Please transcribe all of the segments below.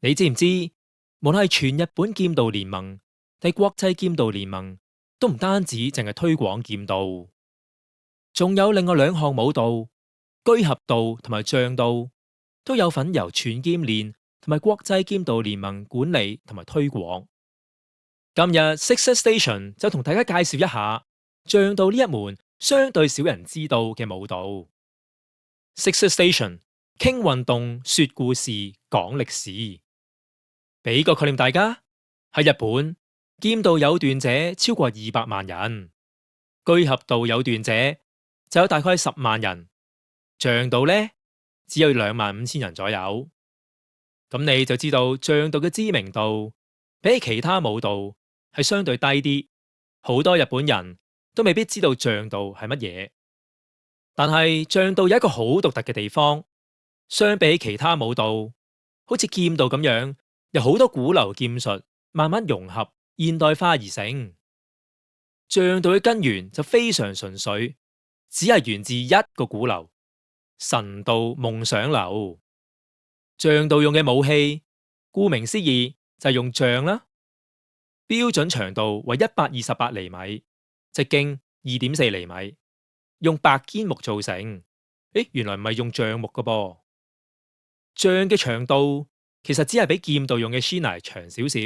你知唔知？無論係全日本劍道聯盟定國際劍道聯盟，都唔單止淨係推廣劍道，仲有另外兩項武道居合道同埋杖道，都有份由全劍連同埋國際劍道聯盟管理同埋推廣。今日 Sixth Station 就同大家介紹一下杖道呢一門相對少人知道嘅武道。Sixth Station 傾運動、說故事、講歷史。俾個概念大家，喺日本劍道有段者超過200萬人，居合道有段者就有大概10萬人，杖道呢只有25000人左右。咁你就知道杖道嘅知名度比起其他武道係相對低啲，好多日本人都未必知道杖道係乜嘢。但係杖道有一個好獨特嘅地方，相比其他武道，好似劍道咁樣，有好多古流劍術慢慢融合現代化而成。杖道嘅根源就非常純粹，只係源自一個古流神道夢想流。杖道用嘅武器，顧名思義就係用杖啦。標準長度為128厘米，直徑2.4厘米，用白堅木做成。原來唔係用橡木㗎噃。杖嘅長度其實只係比劍道用嘅 shinai 長少少，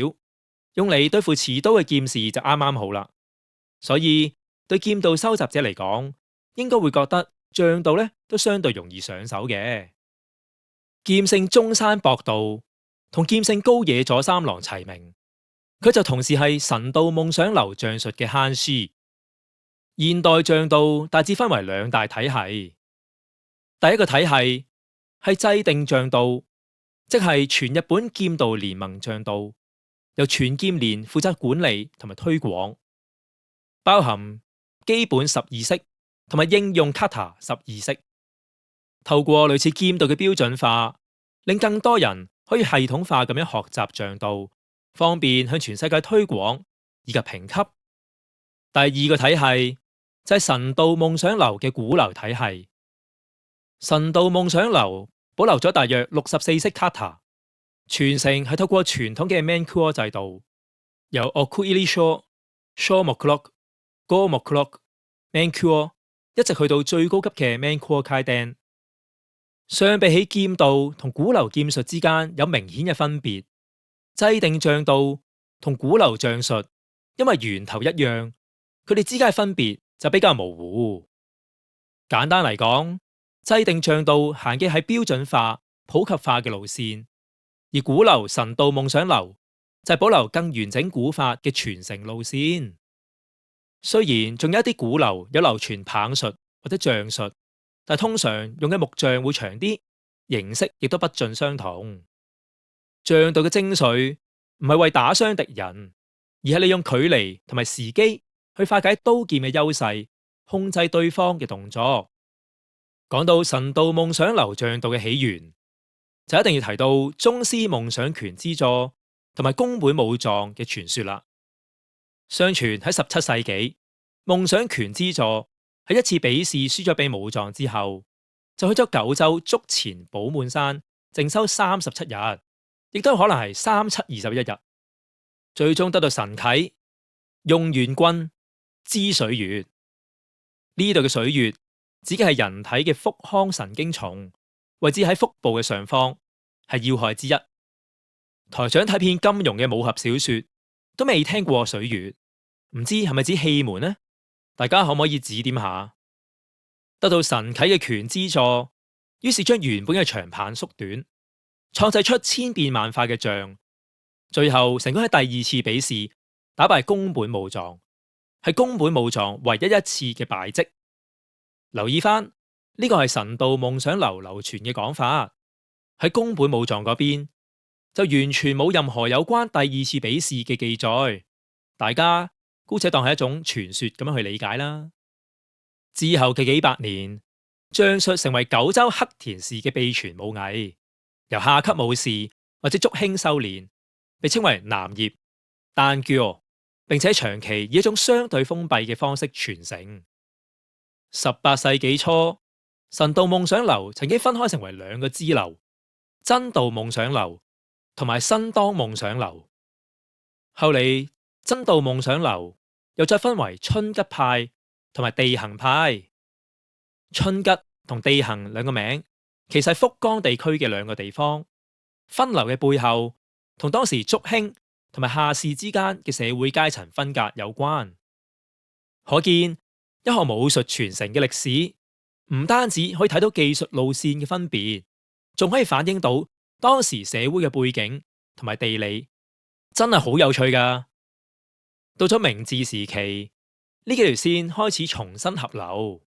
用嚟對付持刀嘅劍士就啱啱好啦。所以對劍道收集者嚟講，應該會覺得杖道咧都相對容易上手嘅。劍聖中山博道同劍聖高野左三郎齊名，佢就同時係神道夢想流杖術嘅慳師。現代杖道大致分為兩大體系，第一個體系係制定杖道，即係全日本劍道聯盟杖道，由全劍連負責管理同埋推廣，包含基本12式同埋應用 kata 12式。透過類似劍道嘅標準化，令更多人可以系統化咁樣學習杖道，方便向全世界推廣以及評級。第二個體系就係神道夢想流嘅古流體系。神道夢想流保留咗大約64式 kata， 傳承係透過傳統嘅 mancure 制度，由 okuiri-sho、shomoku-roku、gomoku-roku、mancure 一直去到最高級嘅 mancure kaiden。相比起劍道同古流劍術之間有明顯嘅分別，制定杖道同古流杖術因為源頭一樣，佢哋之間嘅分別就比較模糊。簡單嚟講，制定杖道行嘅係標準化、普及化嘅路線，而古流神道夢想流就係保留更完整古法嘅傳承路線。雖然仲有一啲古流有流傳棒術或者杖術，但通常用嘅木杖會長啲，形式亦都不盡相同。杖道嘅精髓唔係為打傷敵人，而係利用距離同埋時機去化解刀劍嘅優勢，控制對方嘅動作。講到神道夢想流杖道嘅起源，就一定要提到宗師夢想拳之助同埋宮本武藏嘅傳說啦。相傳喺17世紀，夢想拳之助喺一次比試輸咗俾武藏之後，就去咗九州筑前寶滿山靜修37日，亦都可能係3721日，最終得到神啟，用元棍支水穴。呢度嘅水穴指嘅係人體嘅腹腔神經叢，位置喺腹部嘅上方，係要害之一。台長睇遍金庸嘅武俠小說，都未聽過水穴，唔知係咪指氣門呢？大家可唔可以指點下？得到神啟嘅拳之助，於是將原本嘅長棒縮短，創製出千變萬化嘅杖，最後成功喺第二次比試打敗宮本武藏，係宮本武藏唯一一次嘅敗績。留意翻呢個係神道夢想流流傳嘅講法，喺宮本武藏嗰邊就完全冇任何有關第二次比試嘅記載，大家姑且當係一種傳說咁樣去理解啦。之後嘅幾百年，杖術成為九州黑田市嘅秘傳武藝，由下級武士或者足輕修練，被稱為南葉單腳，並且長期以一種相對封閉嘅方式傳承。18世紀初，神道夢想流曾經分開成為兩個支流，真道夢想流同埋新當夢想流。後嚟真道夢想流又再分為春吉派同埋地行派。春吉同地行兩個名其實係福岡地區嘅兩個地方，分流嘅背後同當時竹興同埋下士之間嘅社會階層分隔有關。可見一項武術傳承嘅歷史，唔單止可以睇到技術路線嘅分別，仲可以反映到當時社會嘅背景同埋地理，真係好有趣㗎。到咗明治時期，呢幾條線開始重新合流，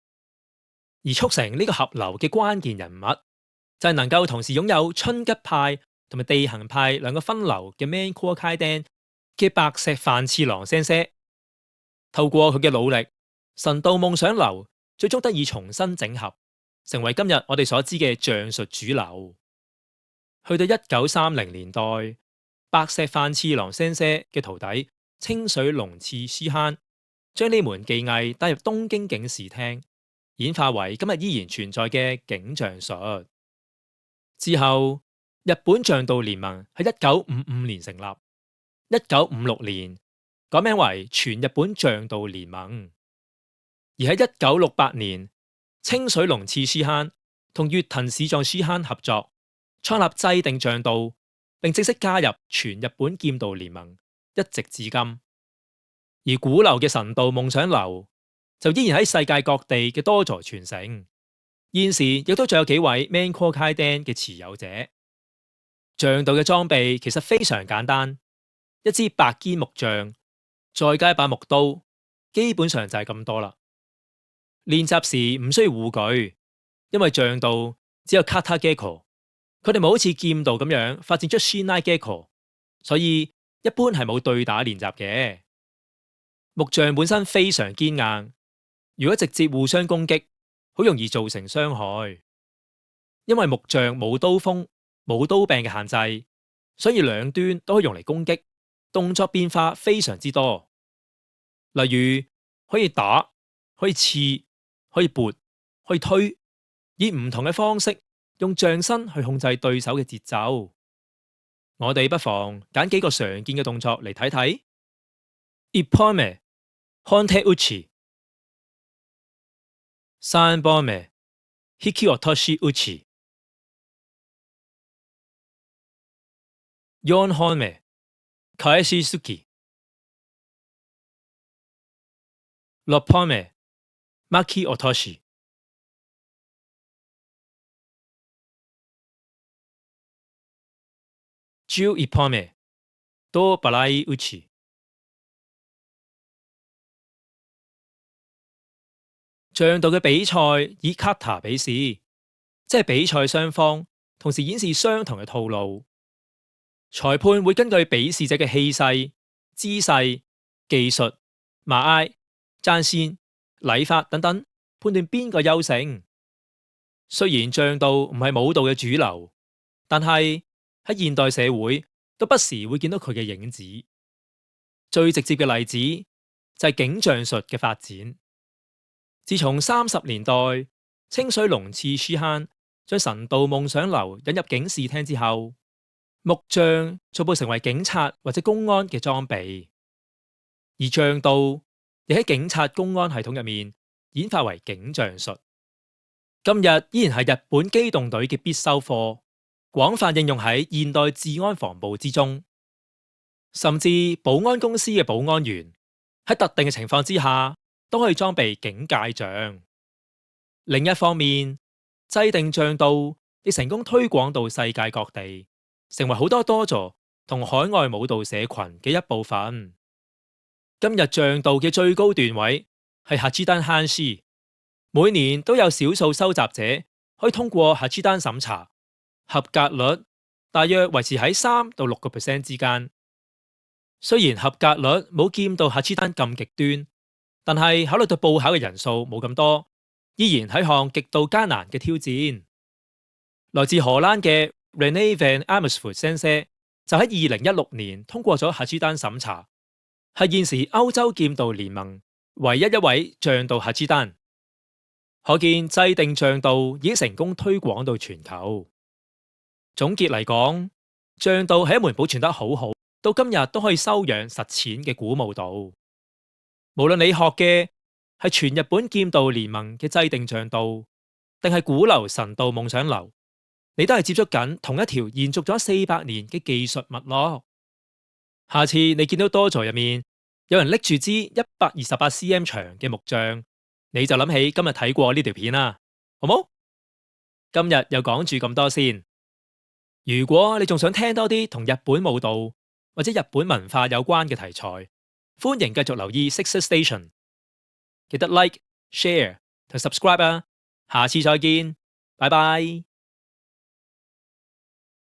而促成呢個合流嘅關鍵人物就係能夠同時擁有春吉派同埋地行派兩個分流嘅 Man Core Kaiden 嘅白石範次郎先生。透過佢嘅努力，神道夢想流最終得以重新整合，成為今日我哋所知嘅象術主流。去到1930年代，白石範次郎先生嘅徒弟清水隆次師慳將呢門技藝帶入東京警視廳，演化為今日依然存在嘅警象術。之後，日本象道聯盟喺1955年成立，1956年改名為全日本象道聯盟。而喺1968年，清水隆次師慳同越藤市藏師慳合作，創立制定象道，並正式加入全日本劍道聯盟，一直至今。而古流嘅神道夢想流就依然喺世界各地嘅多座傳承，現時亦都仲有幾位 Man Core Kaiden 嘅持有者。象道嘅裝備其實非常簡單，一支白堅木杖，再加一把木刀，基本上就係咁多啦。練習時唔需要護具，因為象道只有 Kata Gekko， 佢哋冇好似劍道咁樣發展出 Shinai Gekko， 所以一般係冇對打練習嘅。木杖本身非常堅硬，如果直接互相攻擊，好容易造成傷害。因為木杖冇刀鋒、冇刀柄嘅限制，所以兩端都可以用嚟攻擊，動作變化非常之多。例如可以打、可以刺、可以撥、可以推，以唔同嘅方式用杖身去控制對手嘅節奏。我哋不妨揀幾個常見嘅動作嚟睇睇。一本目、本手打ち。三本目、引き落とし打ち。四本目、返し突き。六本目、巻き落とし。11本目、胴払い打ち。象道嘅比賽以 kata 比試，即係比賽雙方同時演示相同嘅套路。裁判會根據比試者嘅氣勢、姿勢、技術、馬挨、爭先、禮法等等，判斷邊個優勝。雖然象道唔係武道嘅主流，但係喺現代社會都不時會見到佢嘅影子。最直接嘅例子就係警象術嘅發展。自從30年代清水隆次師慳將神道夢想流引入警視廳之後，木杖逐步成為警察或者公安嘅裝備，而象道亦喺警察公安系統入面演化為警象術。今日依然係日本機動隊嘅必修課，廣泛應用喺現代治安防暴之中，甚至保安公司嘅保安員喺特定嘅情況之下都可以裝備警戒杖。另一方面，制定象道亦成功推廣到世界各地，成為好多多座同海外武道社群嘅一部分。今日象道嘅最高段位係八段藩士，每年都有少數收集者可以通過八段審查，合格率大約維持喺3到6% 之間。雖然合格率冇劍道八段咁極端，但係考慮到報考嘅人數冇咁多，依然係項極度艱難嘅挑戰。來自荷蘭嘅 René van Amersfoort 先生就喺2016年通過咗八段審查，係現時歐洲劍道聯盟唯一一位象道八段。可見制定象道已經成功推廣到全球。總結嚟講，仗道係一門保存得好好，到今日都可以修養實踐嘅古武道。無論你學嘅係全日本劍道聯盟嘅制定仗道，定係古流神道夢想流，你都係接觸緊同一條延續咗400年嘅技術脈絡。下次你見到多座入面有人拎住支128cm 長嘅木杖，你就諗起今日睇過呢條片啦，好冇？今日又講住咁多先。如果你仲想聽多啲同日本武道或者日本文化有關嘅題材，歡迎繼續留意 Sixth Station， 記得 like、share 同 subscribe啊！下次再見，拜拜。